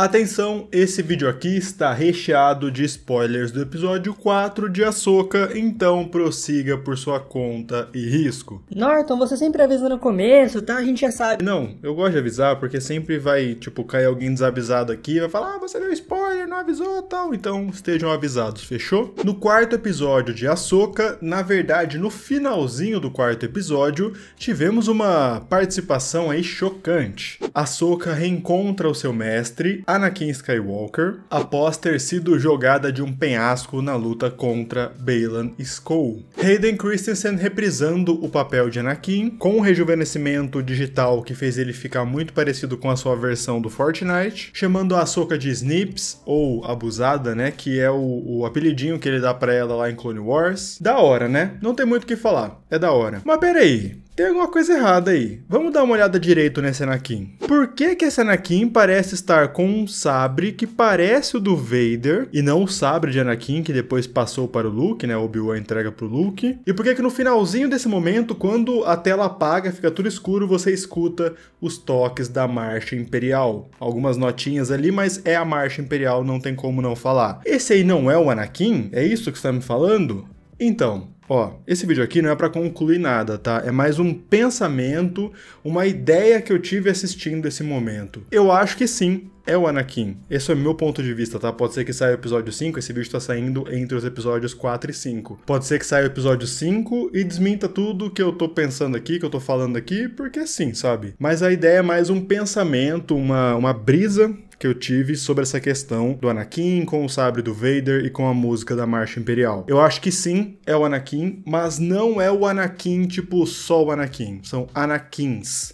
Atenção, esse vídeo aqui está recheado de spoilers do episódio 4 de Ahsoka, então prossiga por sua conta e risco. Norton, você sempre avisa no começo, tá? A gente já sabe. Não, eu gosto de avisar porque sempre vai, cair alguém desavisado aqui e vai falar, você deu spoiler, não avisou, tal. Então estejam avisados, fechou? No quarto episódio de Ahsoka, na verdade, no finalzinho do quarto episódio, tivemos uma participação aí chocante. Ahsoka reencontra o seu mestre, Anakin Skywalker, após ter sido jogada de um penhasco na luta contra Baylan Skoll. Hayden Christensen reprisando o papel de Anakin, com um rejuvenescimento digital que fez ele ficar muito parecido com a sua versão do Fortnite, chamando a Ahsoka de Snips, ou Abusada, né, que é o apelidinho que ele dá pra ela lá em Clone Wars. Da hora, né? Não tem muito o que falar, é da hora. Mas peraí, tem alguma coisa errada aí. Vamos dar uma olhada direito nesse Anakin. Por que esse Anakin parece estar com um sabre que parece o do Vader, e não o sabre de Anakin que depois passou para o Luke, né? Obi-Wan entrega pro Luke. E por que no finalzinho desse momento, quando a tela apaga, fica tudo escuro, você escuta os toques da Marcha Imperial. Algumas notinhas ali, mas é a Marcha Imperial, não tem como não falar. Esse aí não é o Anakin? É isso que você tá me falando? Então, ó, esse vídeo aqui não é pra concluir nada, tá? É mais um pensamento, uma ideia que eu tive assistindo esse momento. Eu acho que sim, é o Anakin. Esse é o meu ponto de vista, tá? Pode ser que saia o episódio 5, esse vídeo tá saindo entre os episódios 4 e 5. Pode ser que saia o episódio 5 e desminta tudo que eu tô pensando aqui, que eu tô falando aqui, porque sim, sabe? Mas a ideia é mais um pensamento, uma brisa que eu tive sobre essa questão do Anakin com o sabre do Vader e com a música da Marcha Imperial. Eu acho que sim, é o Anakin, mas não é o Anakin, tipo, só o Anakin. São Anakins,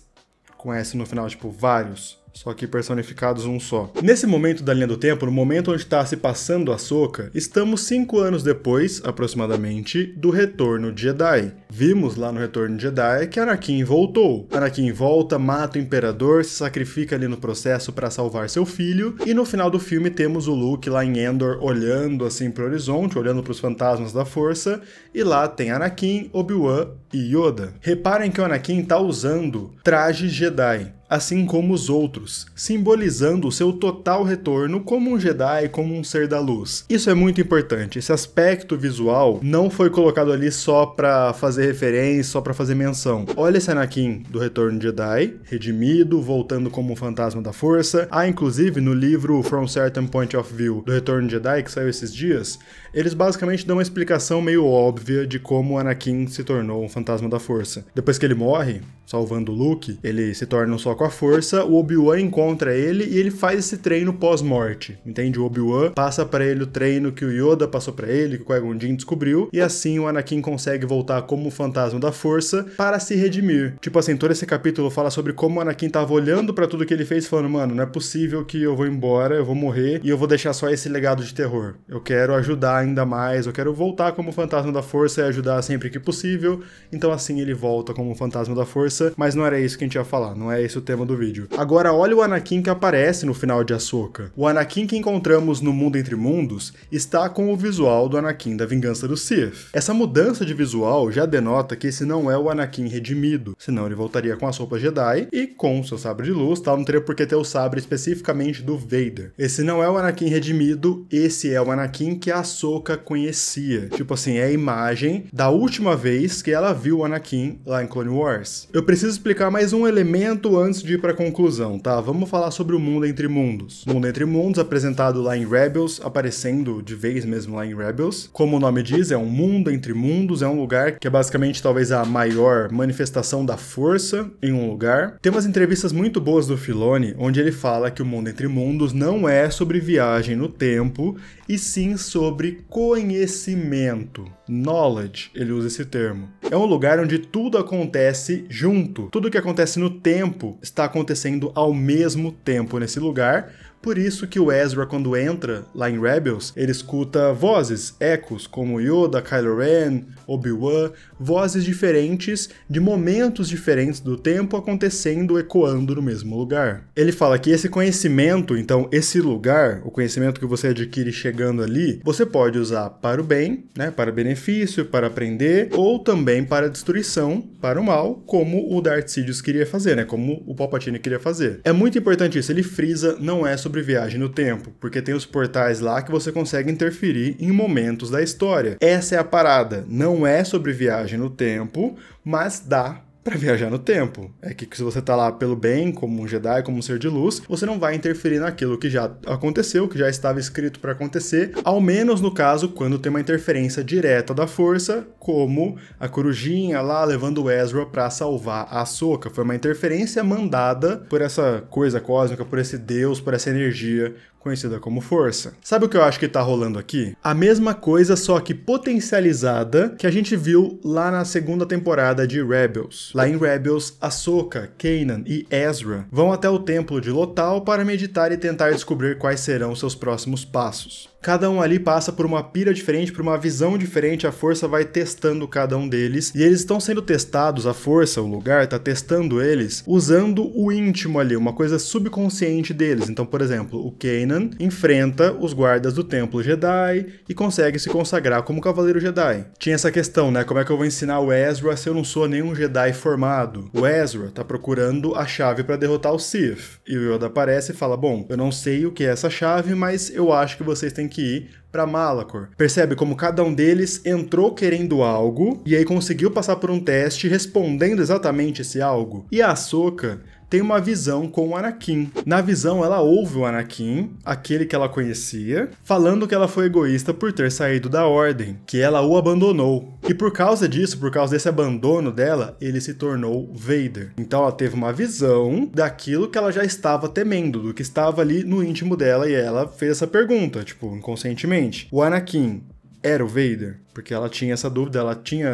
com S no final, tipo, vários. Só que personificados um só. Nesse momento da linha do tempo, no momento onde está se passando a Ahsoka, estamos 5 anos depois, aproximadamente, do Retorno de Jedi. Vimos lá no Retorno de Jedi que Anakin voltou. Anakin volta, mata o Imperador, se sacrifica ali no processo para salvar seu filho, e no final do filme temos o Luke lá em Endor olhando assim pro horizonte, olhando para os fantasmas da Força, e lá tem Anakin, Obi-Wan e Yoda. Reparem que o Anakin tá usando trajes Jedi, assim como os outros, simbolizando o seu total retorno como um Jedi, como um ser da luz. Isso é muito importante, esse aspecto visual não foi colocado ali só pra fazer referência, só pra fazer menção. Olha esse Anakin do Retorno de Jedi, redimido, voltando como um fantasma da Força. Inclusive, no livro From Certain Point of View do Retorno de Jedi, que saiu esses dias, eles basicamente dão uma explicação meio óbvia de como o Anakin se tornou um fantasma da Força. Depois que ele morre, salvando o Luke, ele se torna um só com a Força, o Obi-Wan encontra ele e ele faz esse treino pós-morte, entende? O Obi-Wan passa pra ele o treino que o Yoda passou pra ele, que o Qui-Gon Jinn descobriu, e assim o Anakin consegue voltar como fantasma da Força para se redimir. Tipo assim, todo esse capítulo fala sobre como o Anakin tava olhando pra tudo que ele fez falando, mano, não é possível que eu vou embora, eu vou morrer e eu vou deixar só esse legado de terror. Eu quero ajudar ainda mais, eu quero voltar como fantasma da Força e ajudar sempre que possível. Então assim ele volta como fantasma da Força, mas não era isso que a gente ia falar, não é esse o tema do vídeo. Agora olha o Anakin que aparece no final de Ahsoka. O Anakin que encontramos no Mundo Entre Mundos está com o visual do Anakin da Vingança do Sith. Essa mudança de visual já denota que esse não é o Anakin redimido, senão ele voltaria com as roupas Jedi e com seu sabre de luz, tal, não teria por que ter o sabre especificamente do Vader. Esse não é o Anakin redimido, esse é o Anakin que a Ahsoka conhecia. Tipo assim, é a imagem da última vez que ela viu o Anakin lá em Clone Wars. Eu preciso explicar mais um elemento antes de ir pra conclusão, tá? Vamos falar sobre o Mundo Entre Mundos. O Mundo Entre Mundos, apresentado lá em Rebels, aparecendo de vez mesmo lá em Rebels. Como o nome diz, é um mundo entre mundos, é um lugar que é basicamente talvez a maior manifestação da força em um lugar. Tem umas entrevistas muito boas do Filoni, onde ele fala que o Mundo Entre Mundos não é sobre viagem no tempo, e sim sobre conhecimento. Knowledge, ele usa esse termo. É um lugar onde tudo acontece junto. Tudo que acontece no tempo está acontecendo ao mesmo tempo nesse lugar. Por isso que o Ezra, quando entra lá em Rebels, ele escuta vozes, ecos, como Yoda, Kylo Ren, Obi-Wan, vozes diferentes de momentos diferentes do tempo acontecendo, ecoando no mesmo lugar. Ele fala que esse conhecimento, então esse lugar, o conhecimento que você adquire chegando ali, você pode usar para o bem, né, para benefício, para aprender, ou também para destruição, para o mal, como o Darth Sidious queria fazer, né, como o Palpatine queria fazer. É muito importante isso, ele frisa, não é sobre sobre viagem no tempo, porque tem os portais lá que você consegue interferir em momentos da história. Essa é a parada, não é sobre viagem no tempo, mas dá para viajar no tempo. É que se você tá lá pelo bem, como um Jedi, como um ser de luz, você não vai interferir naquilo que já aconteceu, que já estava escrito para acontecer, ao menos no caso quando tem uma interferência direta da força, como a corujinha lá levando o Ezra para salvar a Ahsoka. Foi uma interferência mandada por essa coisa cósmica, por esse Deus, por essa energia conhecida como força. Sabe o que eu acho que tá rolando aqui? A mesma coisa, só que potencializada, que a gente viu lá na segunda temporada de Rebels. Lá em Rebels, Ahsoka, Kanan e Ezra vão até o templo de Lothal para meditar e tentar descobrir quais serão seus próximos passos. Cada um ali passa por uma pira diferente, por uma visão diferente, a força vai testando cada um deles, e eles estão sendo testados, a força, o lugar, tá testando eles, usando o íntimo ali, uma coisa subconsciente deles. Então, por exemplo, o Kanan enfrenta os guardas do Templo Jedi e consegue se consagrar como Cavaleiro Jedi. Tinha essa questão, né, como é que eu vou ensinar o Ezra se eu não sou nenhum Jedi formado? O Ezra tá procurando a chave para derrotar o Sith, e o Yoda aparece e fala, bom, eu não sei o que é essa chave, mas eu acho que vocês têm que ir para Malachor. Percebe como cada um deles entrou querendo algo e aí conseguiu passar por um teste respondendo exatamente esse algo. E a Ahsoka tem uma visão com o Anakin. Na visão, ela ouve o Anakin, aquele que ela conhecia, falando que ela foi egoísta por ter saído da Ordem, que ela o abandonou. E por causa disso, por causa desse abandono dela, ele se tornou Vader. Então ela teve uma visão daquilo que ela já estava temendo, do que estava ali no íntimo dela, e ela fez essa pergunta, tipo, inconscientemente. O Anakin era o Vader? Porque ela tinha essa dúvida,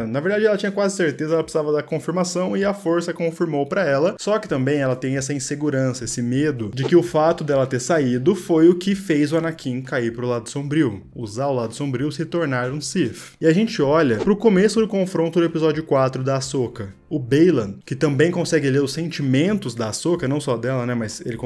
na verdade ela tinha quase certeza, ela precisava da confirmação e a força confirmou pra ela, só que também ela tem essa insegurança, esse medo de que o fato dela ter saído foi o que fez o Anakin cair pro lado sombrio, usar o lado sombrio, se tornar um Sith. E a gente olha pro começo do confronto do episódio 4 da Ahsoka. O Baylan, que também consegue ler os sentimentos da Ahsoka, não só dela, né, mas ele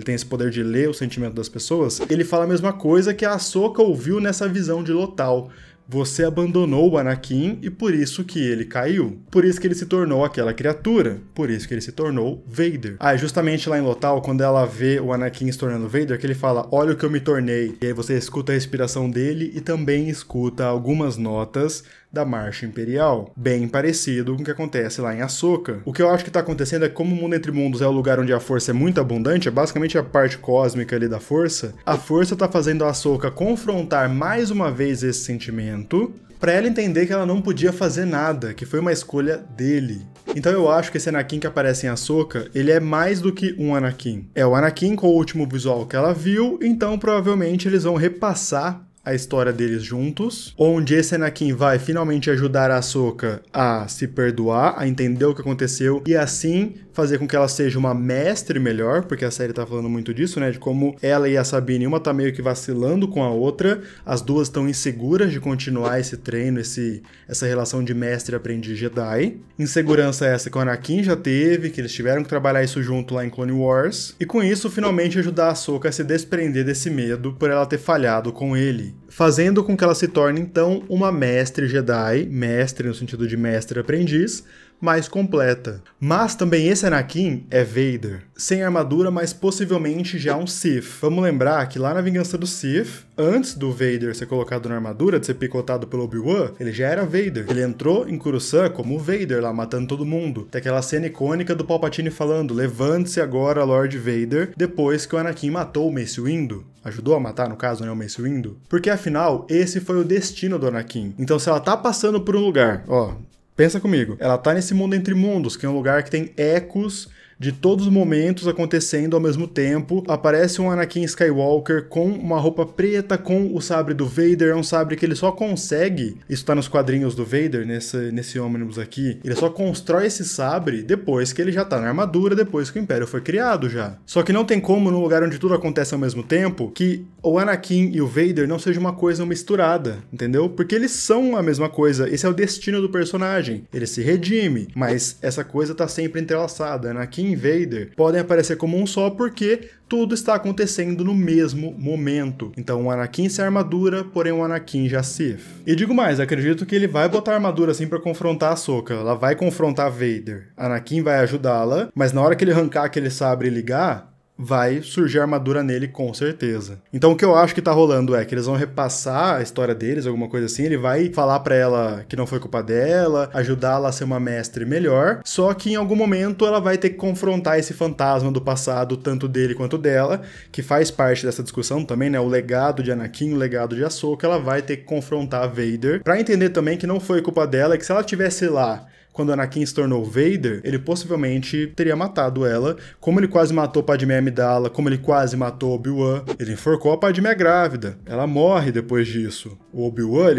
tem esse poder de ler o sentimento das pessoas, ele fala a mesma coisa que a Ahsoka ouviu nessa visão de Lothal. Você abandonou o Anakin e por isso que ele caiu. Por isso que ele se tornou aquela criatura. Por isso que ele se tornou Vader. Ah, justamente lá em Lothal, quando ela vê o Anakin se tornando Vader, que ele fala, olha o que eu me tornei. E aí você escuta a respiração dele e também escuta algumas notas da Marcha Imperial, bem parecido com o que acontece lá em Ahsoka. O que eu acho que tá acontecendo é que como o Mundo Entre Mundos é o lugar onde a força é muito abundante, é basicamente a parte cósmica ali da força, a força tá fazendo a Ahsoka confrontar mais uma vez esse sentimento, pra ela entender que ela não podia fazer nada, que foi uma escolha dele. Então eu acho que esse Anakin que aparece em Ahsoka, ele é mais do que um Anakin. É o Anakin com o último visual que ela viu, então provavelmente eles vão repassar a história deles juntos, onde esse Anakin vai finalmente ajudar a Ahsoka a se perdoar, a entender o que aconteceu e assim fazer com que ela seja uma mestre melhor, porque a série tá falando muito disso, né, de como ela e a Sabine, uma tá meio que vacilando com a outra, as duas estão inseguras de continuar esse treino, essa relação de mestre-aprendiz Jedi. Insegurança essa que o Anakin já teve, que eles tiveram que trabalhar isso junto lá em Clone Wars, e com isso finalmente ajudar a Ahsoka a se desprender desse medo por ela ter falhado com ele, fazendo com que ela se torne então uma mestre Jedi, mestre no sentido de mestre-aprendiz, mais completa. Mas também esse Anakin é Vader, sem armadura, mas possivelmente já um Sith. Vamos lembrar que lá na Vingança do Sith, antes do Vader ser colocado na armadura, de ser picotado pelo Obi-Wan, ele já era Vader. Ele entrou em Coruscant como o Vader lá, matando todo mundo. Tem aquela cena icônica do Palpatine falando, levante-se agora, Lord Vader, depois que o Anakin matou o Mace Windu. Ajudou a matar, no caso, né, o Mace Windu. Porque afinal, esse foi o destino do Anakin. Então se ela tá passando por um lugar, ó, pensa comigo, ela tá nesse mundo entre mundos, que é um lugar que tem ecos de todos os momentos acontecendo ao mesmo tempo. Aparece um Anakin Skywalker com uma roupa preta, com o sabre do Vader, é um sabre que ele só consegue, isso tá nos quadrinhos do Vader, nesse ônibus aqui, ele só constrói esse sabre depois que ele já tá na armadura, depois que o Império foi criado já. Só que não tem como, num lugar onde tudo acontece ao mesmo tempo, que o Anakin e o Vader não sejam uma coisa misturada, entendeu? Porque eles são a mesma coisa, esse é o destino do personagem, ele se redime, mas essa coisa tá sempre entrelaçada. Anakin e Vader podem aparecer como um só porque tudo está acontecendo no mesmo momento. Então o Anakin sem armadura, porém o Anakin já Sith. E digo mais, acredito que ele vai botar a armadura assim pra confrontar a Ahsoka. Ela vai confrontar Vader. Anakin vai ajudá-la, mas na hora que ele arrancar aquele sabre e ligar, vai surgir armadura nele com certeza. Então o que eu acho que tá rolando é que eles vão repassar a história deles, alguma coisa assim, ele vai falar pra ela que não foi culpa dela, ajudá-la a ser uma mestre melhor, só que em algum momento ela vai ter que confrontar esse fantasma do passado, tanto dele quanto dela, que faz parte dessa discussão também, né, o legado de Anakin, o legado de Ahsoka, ela vai ter que confrontar Vader, pra entender também que não foi culpa dela, que se ela tivesse lá quando Anakin se tornou Vader, ele possivelmente teria matado ela, como ele quase matou Padmé Amidala, como ele quase matou Obi-Wan. Ele enforcou a Padmé grávida. Ela morre depois disso. O Obi-Wan,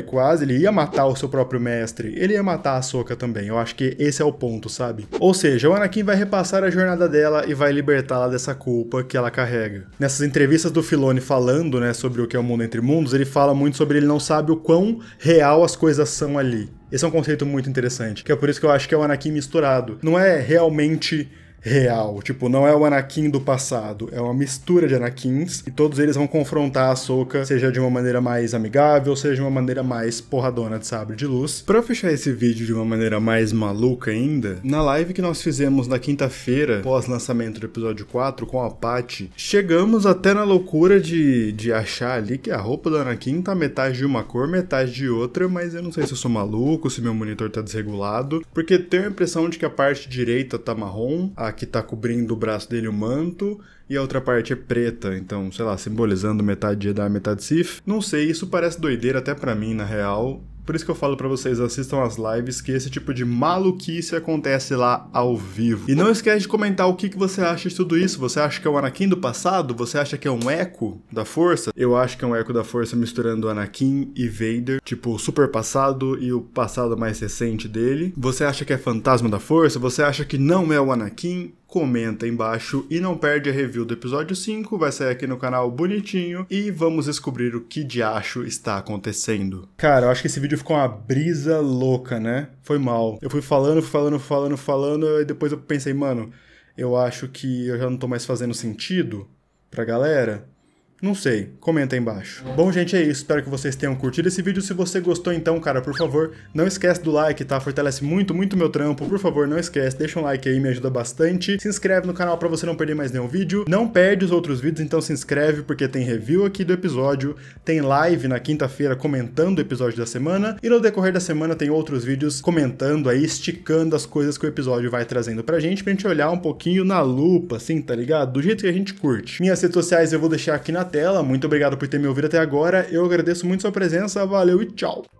ele ia matar o seu próprio mestre. Ele ia matar a Ahsoka também. Eu acho que esse é o ponto, sabe? Ou seja, o Anakin vai repassar a jornada dela e vai libertá-la dessa culpa que ela carrega. Nessas entrevistas do Filoni falando, né, sobre o que é o mundo entre mundos, ele fala muito sobre ele não sabe o quão real as coisas são ali. Esse é um conceito muito interessante, que é por isso que eu acho que é o Anakin misturado. Não é realmente real, tipo, não é o Anakin do passado, é uma mistura de Anakins e todos eles vão confrontar a Ahsoka, seja de uma maneira mais amigável, seja de uma maneira mais porradona de sabre de luz. Pra fechar esse vídeo de uma maneira mais maluca ainda, na live que nós fizemos na quinta-feira, pós-lançamento do episódio 4 com a Patty, chegamos até na loucura de achar ali que a roupa do Anakin tá metade de uma cor, metade de outra, mas eu não sei se eu sou maluco, se meu monitor tá desregulado, porque tenho a impressão de que a parte direita tá marrom, a que tá cobrindo o braço dele o manto, e a outra parte é preta, então, sei lá, simbolizando metade Jedi, metade Sith. Não sei, isso parece doideira até pra mim, na real. Por isso que eu falo pra vocês, assistam as lives, que esse tipo de maluquice acontece lá ao vivo. E não esquece de comentar o que você acha de tudo isso. Você acha que é o Anakin do passado? Você acha que é um eco da Força? Eu acho que é um eco da Força misturando Anakin e Vader, tipo o super passado e o passado mais recente dele. Você acha que é fantasma da Força? Você acha que não é o Anakin? Comenta aí embaixo e não perde a review do episódio 5, vai sair aqui no canal bonitinho e vamos descobrir o que de acho está acontecendo. Cara, eu acho que esse vídeo ficou uma brisa louca, né? Foi mal. Eu fui falando e depois eu pensei, mano, eu acho que eu já não tô mais fazendo sentido pra galera. Não sei, comenta aí embaixo. Bom, gente, é isso. Espero que vocês tenham curtido esse vídeo. Se você gostou, então, cara, por favor, não esquece do like, tá? Fortalece muito, muito meu trampo. Por favor, não esquece. Deixa um like aí, me ajuda bastante. Se inscreve no canal pra você não perder mais nenhum vídeo. Não perde os outros vídeos, então se inscreve, porque tem review aqui do episódio, tem live na quinta-feira comentando o episódio da semana, e no decorrer da semana tem outros vídeos comentando aí, esticando as coisas que o episódio vai trazendo pra gente olhar um pouquinho na lupa, assim, tá ligado? Do jeito que a gente curte. Minhas redes sociais eu vou deixar aqui na tela. Muito obrigado por ter me ouvido até agora. Eu agradeço muito sua presença. Valeu e tchau!